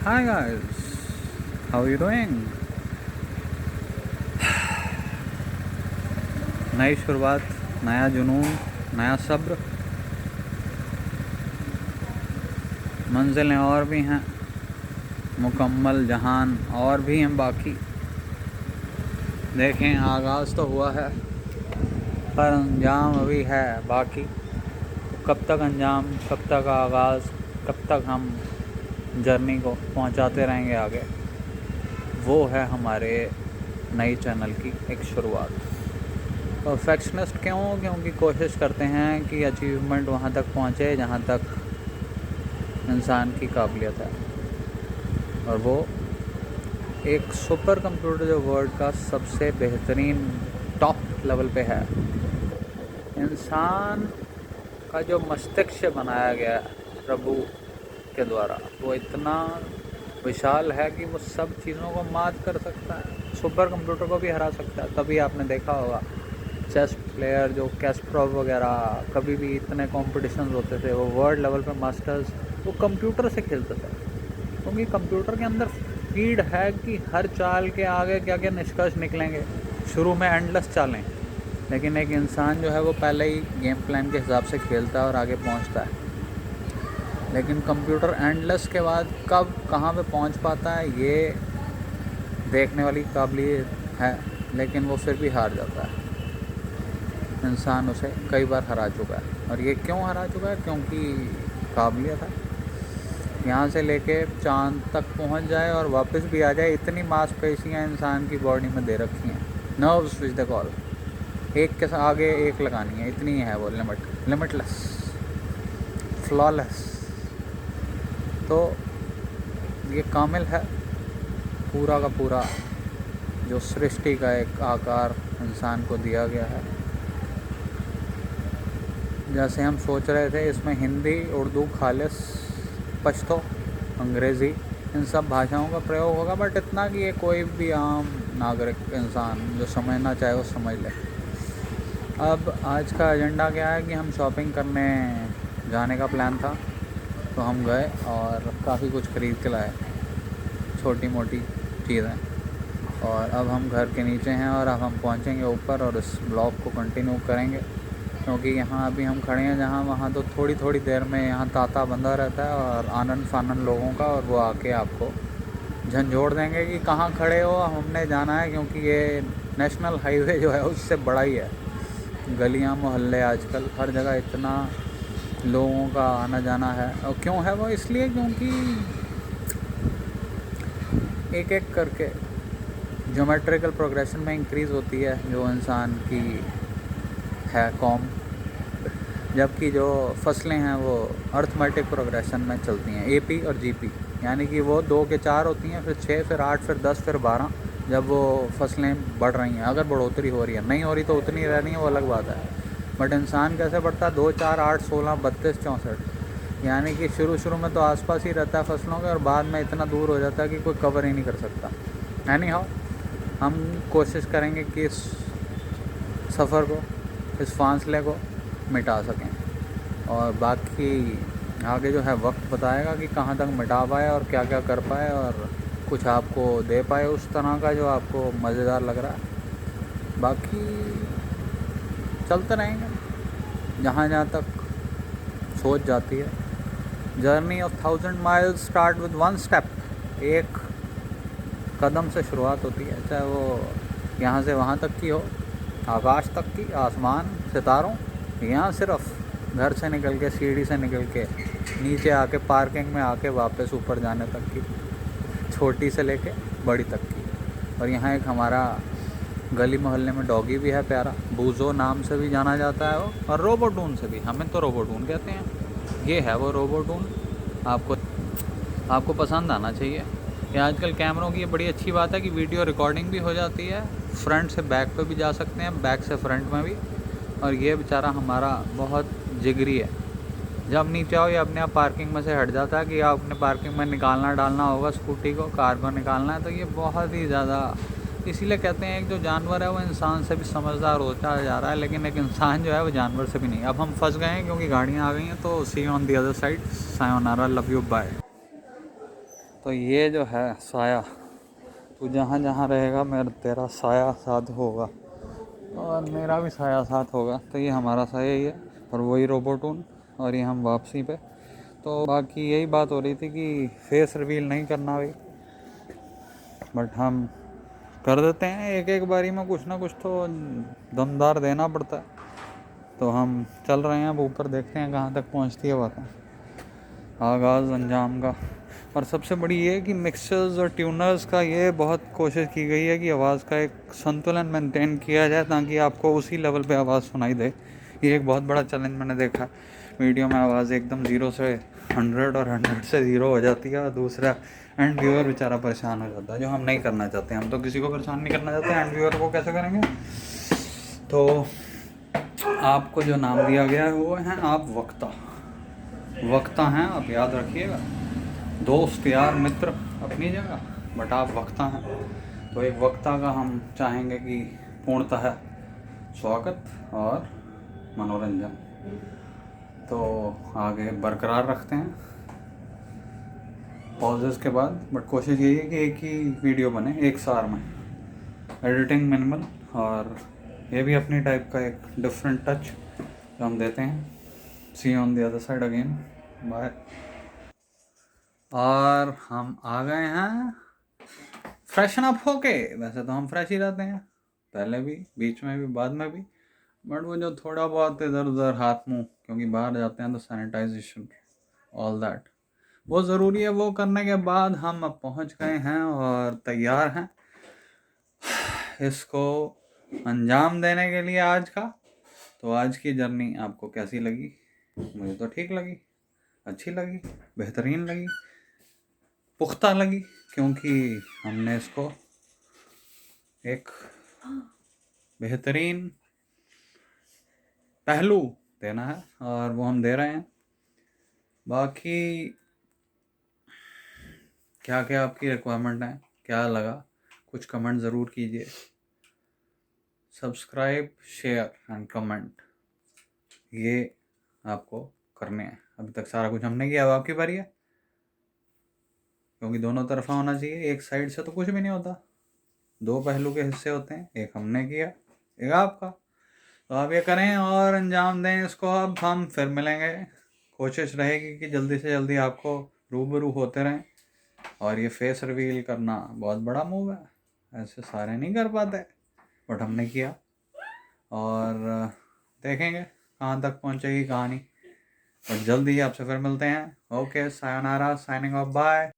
Hi guys, how are you doing? नई शुरुआत, नया जुनून, नया सब्र, मंजिलें और भी हैं, मुकम्मल जहान और भी हैं बाकी। देखें, आगाज़ तो हुआ है पर अंजाम अभी है बाकी। तो कब तक अंजाम, कब तक आगाज़, कब तक हम जर्नी को पहुंचाते रहेंगे आगे, वो है हमारे नई चैनल की एक शुरुआत। परफेक्शनिस्ट क्यों? क्योंकि कोशिश करते हैं कि अचीवमेंट वहाँ तक पहुँचे जहाँ तक इंसान की काबिलियत है, और वो एक सुपर कंप्यूटर जो वर्ल्ड का सबसे बेहतरीन टॉप लेवल पे है। इंसान का जो मस्तिष्क बनाया गया है प्रभु के द्वारा, वो इतना विशाल है कि वो सब चीज़ों को मात कर सकता है, सुपर कंप्यूटर को भी हरा सकता है। तभी आपने देखा होगा चेस प्लेयर जो कैस्परोव वगैरह, कभी भी इतने कॉम्पिटिशन होते थे, वो वर्ल्ड लेवल पे मास्टर्स वो कंप्यूटर से खेलते थे, क्योंकि कंप्यूटर के अंदर फीड है कि हर चाल के आगे क्या क्या निष्कर्ष निकलेंगे। शुरू में एंडलेस चालें, लेकिन एक इंसान जो है वो पहले ही गेम प्लान के हिसाब से खेलता है और आगे पहुंचता है। लेकिन कंप्यूटर एंडलेस के बाद कब कहाँ पे पहुंच पाता है, ये देखने वाली काबिलियत है, लेकिन वो फिर भी हार जाता है। इंसान उसे कई बार हरा चुका है, और ये क्यों हरा चुका है? क्योंकि काबिलियत है। यहाँ से लेके चांद तक पहुँच जाए और वापस भी आ जाए, इतनी मांसपेशियाँ इंसान की बॉडी में दे रखी हैं, नर्व्स विच द कॉल, एक के आगे एक लगानी है, इतनी है वो लिमिटलेस, फ्लॉलेस। तो ये कामिल है पूरा का पूरा, जो सृष्टि का एक आकार इंसान को दिया गया है। जैसे हम सोच रहे थे इसमें हिंदी, उर्दू, खालिस, पश्तो, अंग्रेज़ी, इन सब भाषाओं का प्रयोग होगा, बट इतना कि ये कोई भी आम नागरिक इंसान जो समझना चाहे वो समझ ले। अब आज का एजेंडा क्या है कि हम शॉपिंग करने जाने का प्लान था, तो हम गए और काफ़ी कुछ ख़रीद के लाए, छोटी मोटी चीज़ें। और अब हम घर के नीचे हैं और अब हम पहुंचेंगे ऊपर और इस ब्लॉग को कंटिन्यू करेंगे, क्योंकि यहाँ अभी हम खड़े हैं जहाँ, वहाँ तो थोड़ी थोड़ी देर में यहाँ तांता बंधा रहता है और आनन फानन लोगों का, और वो आके आपको झंझोड़ देंगे कि कहाँ खड़े हो, हमने जाना है। क्योंकि ये नेशनल हाईवे जो है उससे बड़ा ही है। गलियाँ मोहल्ले आजकल हर जगह इतना लोगों का आना जाना है। और क्यों है वो? इसलिए क्योंकि एक एक करके ज्योमेट्रिकल प्रोग्रेशन में इंक्रीज़ होती है जो इंसान की है कॉम, जबकि जो फसलें हैं वो अर्थमेटिक प्रोग्रेशन में चलती हैं, एपी और जीपी, यानी कि वो 2 के 4 होती हैं, फिर 6, फिर 8, फिर 10, फिर 12, जब वो फसलें बढ़ रही हैं। अगर बढ़ोतरी हो रही है, नहीं हो रही तो उतनी रह रही है, वो अलग बात है। बट इंसान कैसे बढ़ता है? 2, 4, 8, 16, 32, 64, यानी कि शुरू में तो आसपास ही रहता है फसलों के, और बाद में इतना दूर हो जाता है कि कोई कवर ही नहीं कर सकता। एनी हाउ, हम कोशिश करेंगे कि इस सफ़र को, इस फासले को मिटा सकें, और बाकी आगे जो है वक्त बताएगा कि कहाँ तक मिटा पाए और क्या क्या कर पाए, और कुछ आपको दे पाए उस तरह का जो आपको मज़ेदार लग रहा है। बाकी चलते रहेंगे जहाँ जहाँ तक सोच जाती है। Journey of 1000 miles start with 1 step, एक कदम से शुरुआत होती है, चाहे वो यहाँ से वहाँ तक की हो, आकाश तक की, आसमान, सितारों, यहाँ सिर्फ घर से निकल के, सीढ़ी से निकल के नीचे आके पार्किंग में आके वापस ऊपर जाने तक की, छोटी से लेके बड़ी तक की। और यहाँ एक हमारा गली मोहल्ले में डॉगी भी है प्यारा, बूजो नाम से भी जाना जाता है वो, और रोबोटून से भी, हमें तो रोबोटून कहते हैं। ये है वो रोबोटून, आपको पसंद आना चाहिए। ये आजकल कैमरों की ये बड़ी अच्छी बात है कि वीडियो रिकॉर्डिंग भी हो जाती है, फ्रंट से बैक पे भी जा सकते हैं, बैक से फ्रंट में भी। और ये बेचारा हमारा बहुत जिगरी है, जब नीचे आओ ये अपने आप पार्किंग में से हट जाता है कि आप अपने पार्किंग में निकालना डालना होगा, स्कूटी को, कार को निकालना है। तो ये बहुत ही ज़्यादा, इसीलिए कहते हैं एक जो जानवर है वो इंसान से भी समझदार होता जा रहा है, लेकिन एक इंसान जो है वो जानवर से भी नहीं। अब हम फंस गए हैं क्योंकि गाड़ियाँ आ गई हैं। तो see on the other side, sayonara, love you, bye. तो ये जो है साया, तू जहाँ जहाँ रहेगा मेरा तेरा साया साथ होगा और मेरा भी साया साथ होगा। तो ये हमारा साया ही है और वही रोबोटून, और ये हम वापसी पे। तो बाकी यही बात हो रही थी कि फेस रिवील नहीं करना भाई, बट हम कर देते हैं एक एक बारी में, कुछ ना कुछ तो दमदार देना पड़ता है। तो हम चल रहे हैं अब ऊपर, देखते हैं कहाँ तक पहुँचती है बातें, आगाज़ अंजाम का। और सबसे बड़ी ये कि मिक्सर्स और ट्यूनर्स का ये बहुत कोशिश की गई है कि आवाज़ का एक संतुलन मेंटेन किया जाए ताकि आपको उसी लेवल पे आवाज़ सुनाई दे। ये एक बहुत बड़ा चैलेंज मैंने देखा, वीडियो में आवाज़ एकदम 0 से 100 और 100 से 0 हो जाती है, और दूसरा एंड व्यूअर बेचारा परेशान हो जाता है, जो हम नहीं करना चाहते। हम तो किसी को परेशान नहीं करना चाहते, एंड व्यूअर को कैसे करेंगे। तो आपको जो नाम दिया गया है वो है आप वक्ता। वक्ता हैं आप, याद रखिएगा। दोस्त यार मित्र अपनी जगह, बट आप वक्ता हैं। तो एक वक्ता का हम चाहेंगे कि पूर्णतः स्वागत और मनोरंजन तो आगे बरकरार रखते हैं पॉजेस के बाद। बट कोशिश यही है कि एक ही वीडियो बने एक सार में, एडिटिंग मिनिमल, और ये भी अपनी टाइप का एक डिफरेंट टच जो हम देते हैं। See on the other side again, bye. और हम आ गए हैं फ्रेशन अप होके। वैसे तो हम फ्रेश ही रहते हैं, पहले भी, बीच में भी, बाद में भी, बट वो जो थोड़ा बहुत इधर उधर हाथ मुंह, क्योंकि बाहर जाते हैं तो सैनिटाइजेशन ऑल दैट वो ज़रूरी है। वो करने के बाद हम अब पहुंच गए हैं और तैयार हैं इसको अंजाम देने के लिए आज का। तो आज की जर्नी आपको कैसी लगी? मुझे तो ठीक लगी, अच्छी लगी, बेहतरीन लगी, पुख्ता लगी, क्योंकि हमने इसको एक बेहतरीन पहलू देना है और वो हम दे रहे हैं। बाकी क्या क्या आपकी रिक्वायरमेंट है, क्या लगा, कुछ कमेंट ज़रूर कीजिए। सब्सक्राइब, शेयर एंड कमेंट, ये आपको करने हैं। अभी तक सारा कुछ हमने किया, अब आपकी बारी है, क्योंकि दोनों तरफा होना चाहिए। एक साइड से तो कुछ भी नहीं होता, दो पहलू के हिस्से होते हैं, एक हमने किया, एक आपका। तो आप ये करें और अंजाम दें इसको। अब हम फिर मिलेंगे, कोशिश रहेगी कि जल्दी से जल्दी आपको रूबरू होते रहें। और ये फेस रिवील करना बहुत बड़ा मूव है, ऐसे सारे नहीं कर पाते, बट हमने किया। और देखेंगे कहाँ तक पहुँचेगी कहानी, और जल्दी ही आपसे फिर मिलते हैं। ओके, सायोनारा, साइनिंग ऑफ, बाय।